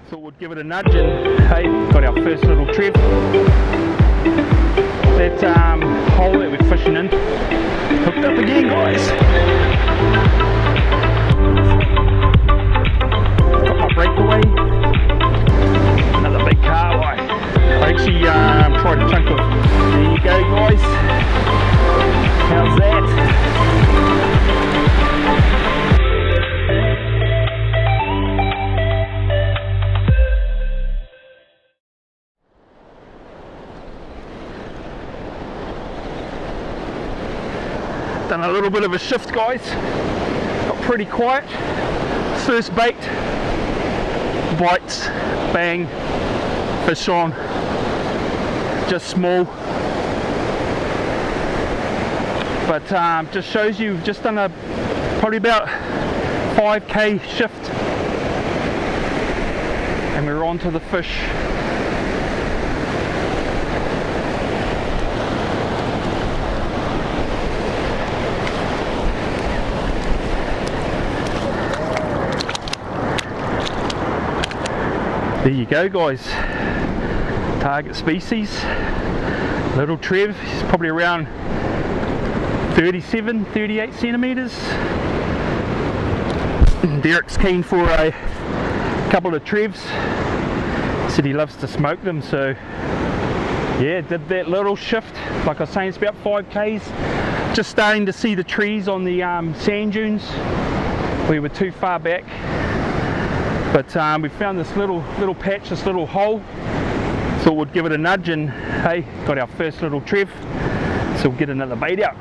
Thought we'd give it a nudge, and hey, got our first little trev. That hole that we're fishing in hooked up again, guys. Got my breakaway. Another big kahawi. I actually tried a chunk of. There you go, guys. How's that? Done a little bit of a shift, guys. Got pretty quiet. First bait, bites, bang, fish on. Just small, but just shows you. Just done a probably about 5k shift, and we're on to the fish. There you go, guys. Target species, little trev. He's probably around 37, 38 centimeters. Derek's keen for a couple of trevs. Said he loves to smoke them, so yeah, did that little shift. Like I was saying, it's about 5k's. Just starting to see the trees on the sand dunes. We were too far back. But we found this little patch, this little hole. Thought we'd give it a nudge, and hey, got our first little trev. So we'll get another bait out.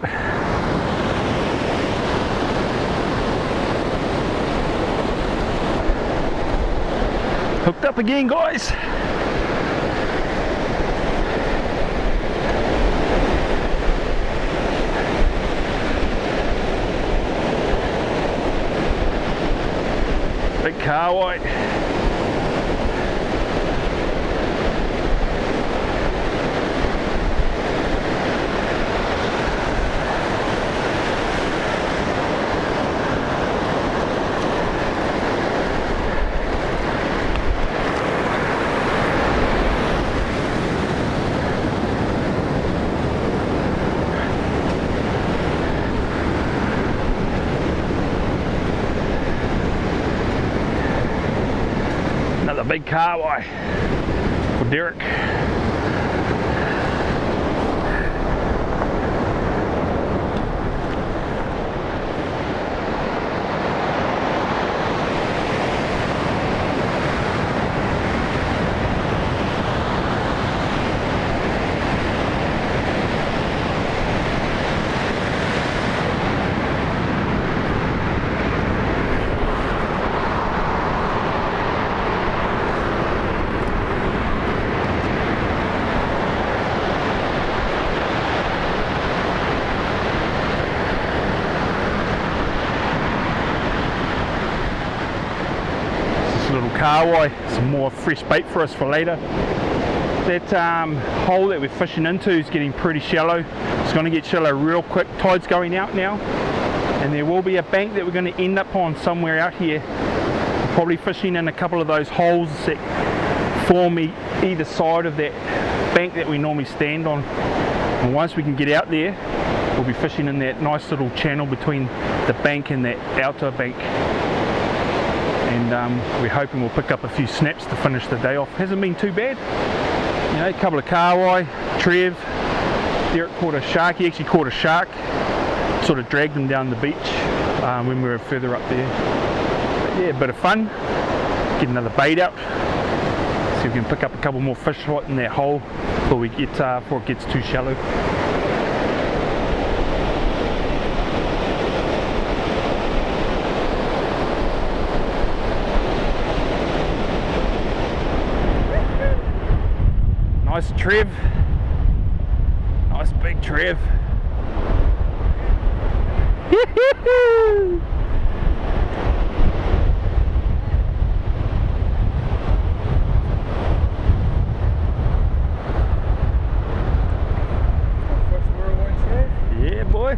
Hooked up again, guys. Big kahawi. Another big kahawi for Derek. Little kahawi, some more fresh bait for us for later. That hole that we're fishing into is getting pretty shallow. It's going to get shallow real quick. Tide's going out now, and there will be a bank that we're going to end up on somewhere out here. We're probably fishing in a couple of those holes that form either side of that bank that we normally stand on. And once we can get out there, we'll be fishing in that nice little channel between the bank and that outer bank. And we're hoping we'll pick up a few snaps to finish the day off. Hasn't been too bad. You know, a couple of kahawi, trev. Derek caught a shark. He actually caught a shark. Sort of dragged him down the beach when we were further up there. But yeah, a bit of fun. Get another bait out. See if we can pick up a couple more fish right in that hole before it gets too shallow. Nice trev, nice big trev. Yeah, boy.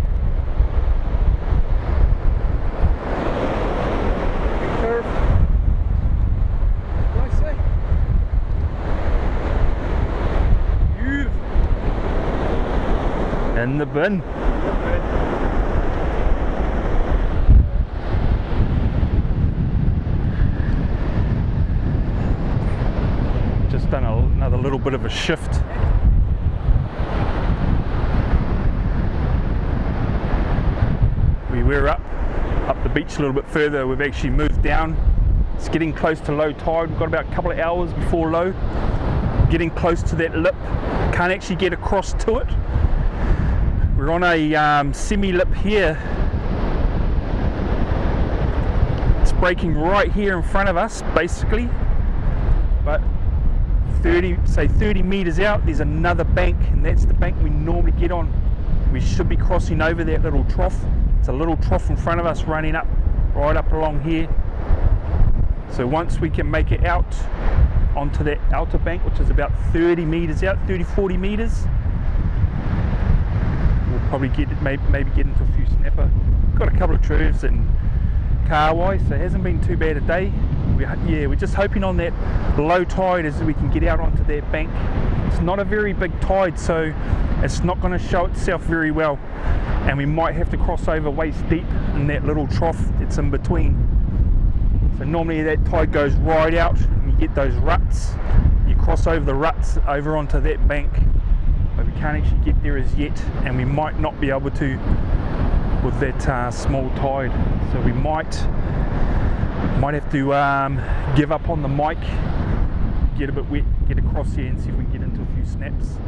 Big turf. What did I say? In the bin. Just done another little bit of a shift. We were up the beach a little bit further. We've actually moved down. It's getting close to low tide. We've got about a couple of hours before low. Getting close to that lip. Can't actually get across to it. We're on a semi-lip here. It's breaking right here in front of us, basically. But 30 meters out, there's another bank, and that's the bank we normally get on. We should be crossing over that little trough. It's a little trough in front of us running up, right up along here. So once we can make it out onto that outer bank, which is about 30 meters out, 30-40 meters, we'll probably maybe get into a few snapper. Got a couple of Trevs and kahawi, so it hasn't been too bad a day. We're just hoping on that low tide as we can get out onto that bank. It's not a very big tide, so it's not going to show itself very well, and we might have to cross over waist deep in that little trough that's in between. So normally that tide goes right out and you get those ruts. You cross over the ruts over onto that bank, but we can't actually get there as yet, and we might not be able to with that small tide. So we might have to give up on the mic, get a bit wet, get across here and see if we can get into a few snaps.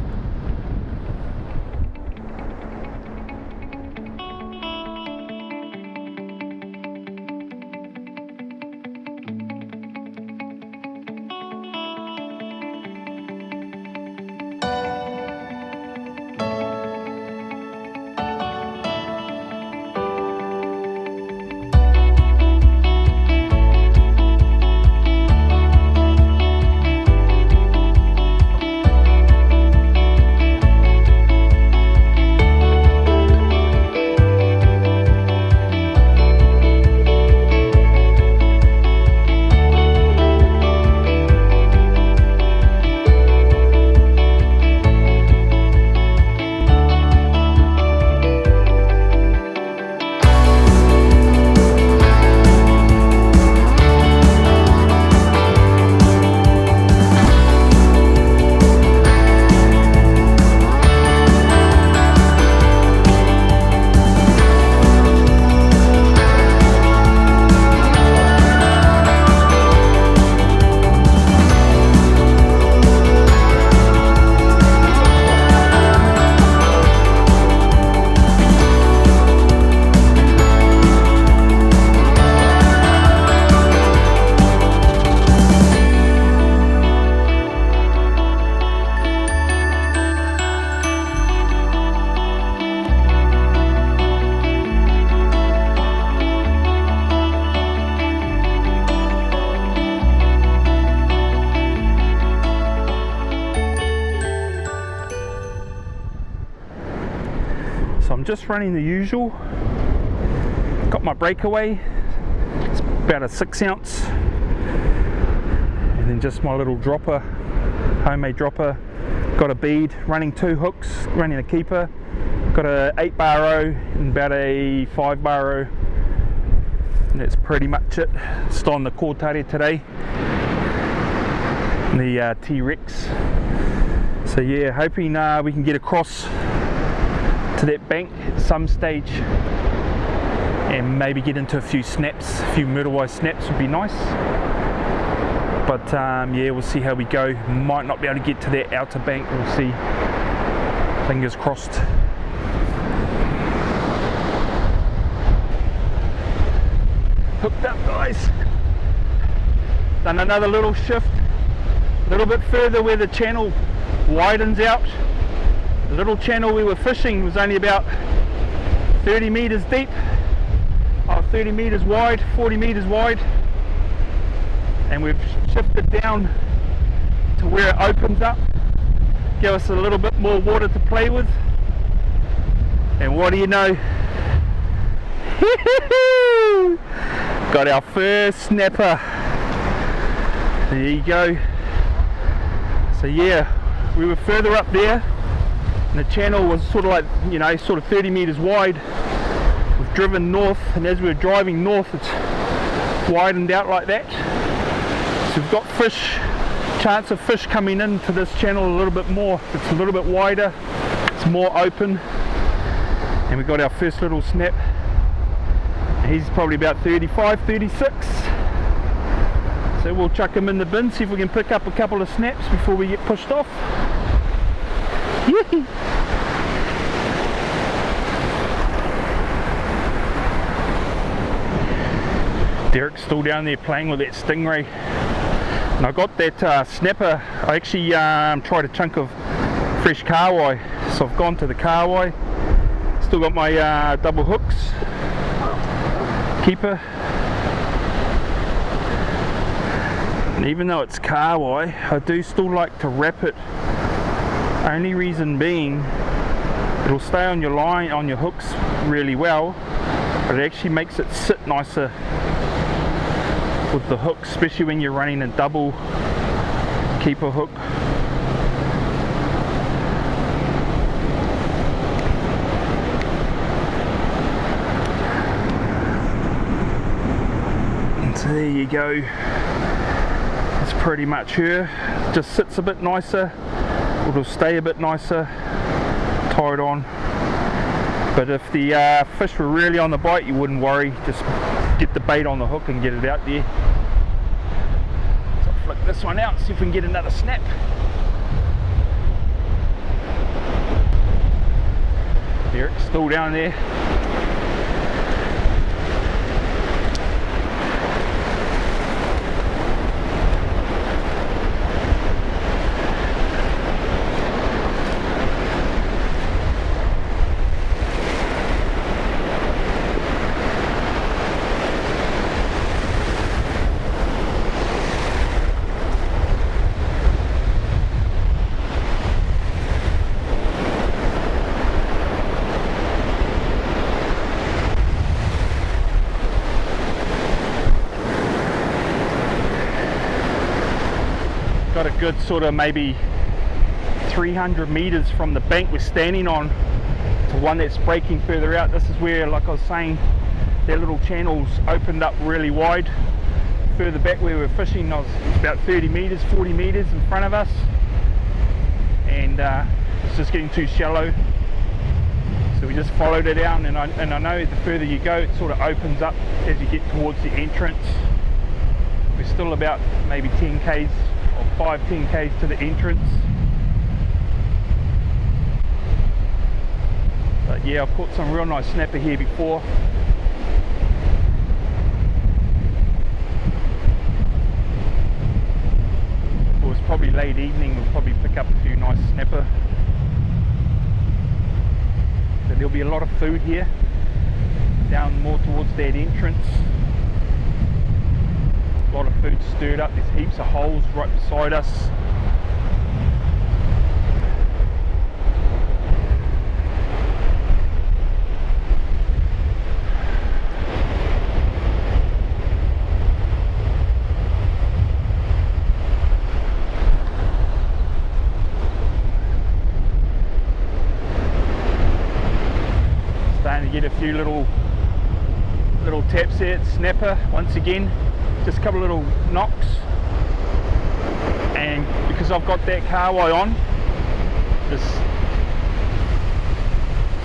So I'm just running the usual. Got my breakaway, it's about a 6 ounce, and then just my little dropper, homemade dropper. Got a bead, running 2 hooks, running a keeper. Got a 8-bar row and about a 5-bar row, and that's pretty much it. Still on the kōtare today, the T-Rex. So yeah, hoping we can get across to that bank at some stage and maybe get into a few snaps. A few Muriwai snaps would be nice, but yeah, we'll see how we go. Might not be able to get to that outer bank, we'll see. Fingers crossed. Hooked up, guys. Done another little shift, a little bit further where the channel widens out. The little channel we were fishing was only about 30 meters deep, 30 meters wide, 40 meters wide, and we've shifted down to where it opens up, give us a little bit more water to play with, and what do you know, got our first snapper. There you go. So yeah, we were further up there And the channel was sort of like, you know, sort of 30 meters wide. We've driven north, and as we're driving north, it's widened out like that. So we've got chance of fish coming into this channel a little bit more. It's a little bit wider, it's more open, and we got our first little snap. He's probably about 35, 36. So we'll chuck him in the bin, see if we can pick up a couple of snaps before we get pushed off. Yee. Derek's still down there playing with that stingray. And I got that snapper. I actually tried a chunk of fresh kahawi. So I've gone to the kahawi. Still got my double hooks. Keeper. And even though it's kahawi, I do still like to wrap it. Only reason being, it'll stay on your line, on your hooks really well, but it actually makes it sit nicer with the hook, especially when you're running a double keeper hook. And so there you go. It's pretty much her. Just sits a bit nicer. It'll stay a bit nicer tied on. But if the fish were really on the bite, you wouldn't worry. Just get the bait on the hook and get it out there. So I'll flick this one out, see if we can get another snap. Derek's still down there. Got a good sort of maybe 300 meters from the bank we're standing on to one that's breaking further out. This is where, like I was saying, their little channels opened up really wide. Further back where we're fishing, it's about 30 meters, 40 meters in front of us, and it's just getting too shallow. So we just followed it down, and I know the further you go, it sort of opens up as you get towards the entrance. We're still about maybe 10 k's or 5-10 k's to the entrance. But yeah, I've caught some real nice snapper here before. If it was probably late evening, we'll probably pick up a few nice snapper. So there'll be a lot of food here, down more towards that entrance. A lot of food stirred up, there's heaps of holes right beside us. Starting to get a few little taps there. It's snapper once again. Just a couple of little knocks, and because I've got that kahawi on, this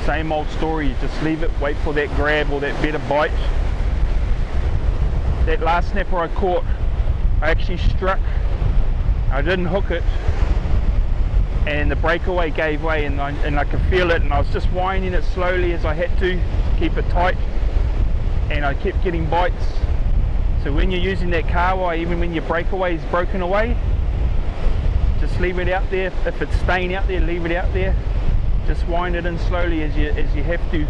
same old story, you just leave it, wait for that grab or that better bite. That last snapper I caught, I actually struck, I didn't hook it, and the breakaway gave way, and I could feel it, and I was just winding it slowly as I had to keep it tight, and I kept getting bites. So when you're using that kahawi, even when your breakaway is broken away, just leave it out there. If it's staying out there, leave it out there. Just wind it in slowly as you have to.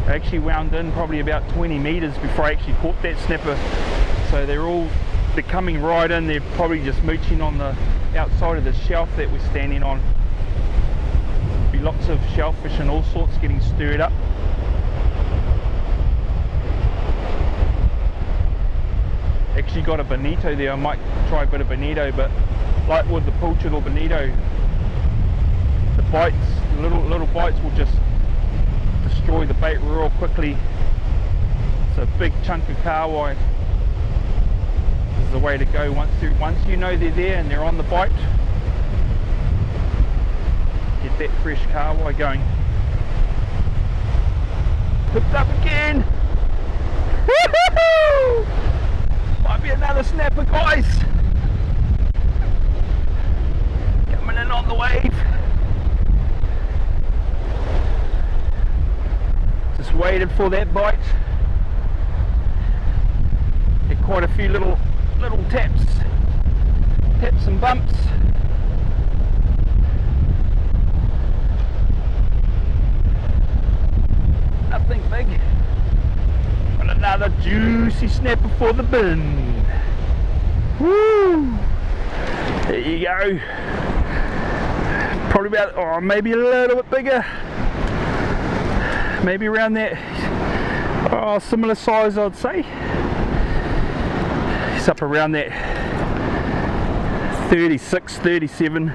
I actually wound in probably about 20 meters before I actually caught that snapper. So they're coming right in. They're probably just mooching on the outside of the shelf that we're standing on. There'll be lots of shellfish and all sorts getting stirred up. Actually got a bonito there. I might try a bit of bonito, but like with the pilchard or bonito, the bites, little bites will just destroy the bait real quickly. So a big chunk of kahawai is the way to go. Once you know they're there and they're on the bite, get that fresh kahawai going. Hooked up again. Woohoo! Might be another snapper, guys. Coming in on the wave. Just waited for that bite. Get quite a few little taps and bumps. Nothing big. Got another juicy snapper for the bin. Woo! There you go. Probably about, or maybe a little bit bigger. Maybe around that, similar size, I'd say. It's up around that 36, 37.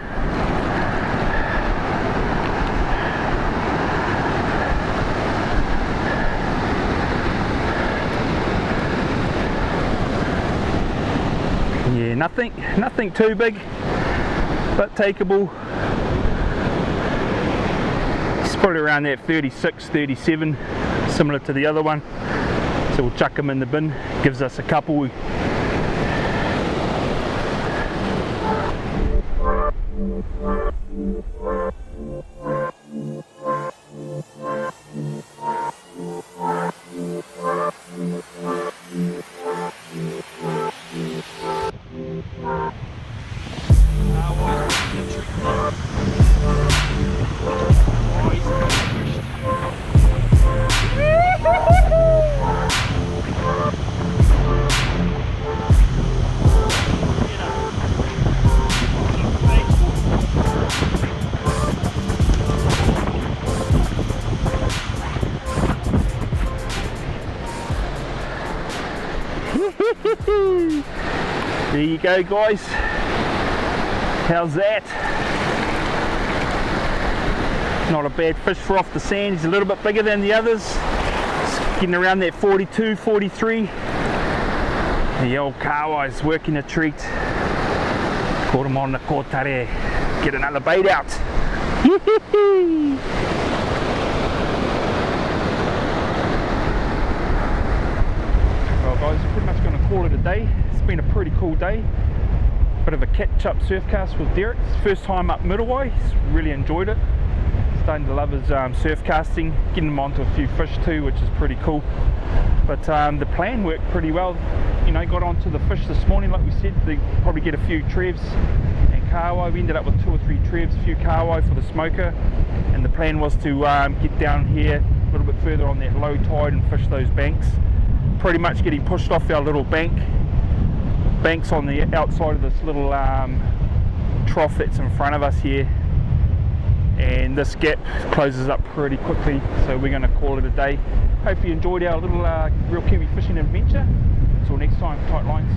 Yeah, nothing too big, but takeable. It's probably around that 36, 37, similar to the other one. So we'll chuck them in the bin. Gives us a couple. There you go, guys. How's that? Not a bad fish for off the sand. He's a little bit bigger than the others. It's getting around that 42, 43. The old kahawai's working a treat. Caught him on the kotare. Get another bait out. Well, guys, we're pretty much going to call it a day. It's been a pretty cool day. Bit of a catch-up surf cast with Derek. First time up Muriwai. He's really enjoyed it. Starting to love his surf casting. Getting him onto a few fish too, which is pretty cool. But the plan worked pretty well. You know, got onto the fish this morning, like we said. They probably get a few Trevs and kahawai. We ended up with 2 or 3 Trevs, a few kahawai for the smoker. And the plan was to get down here a little bit further on that low tide and fish those banks. Pretty much getting pushed off our little banks on the outside of this little trough that's in front of us here, and this gap closes up pretty quickly, so we're going to call it a day. Hope you enjoyed our little real Kiwi fishing adventure. Until next time, tight lines.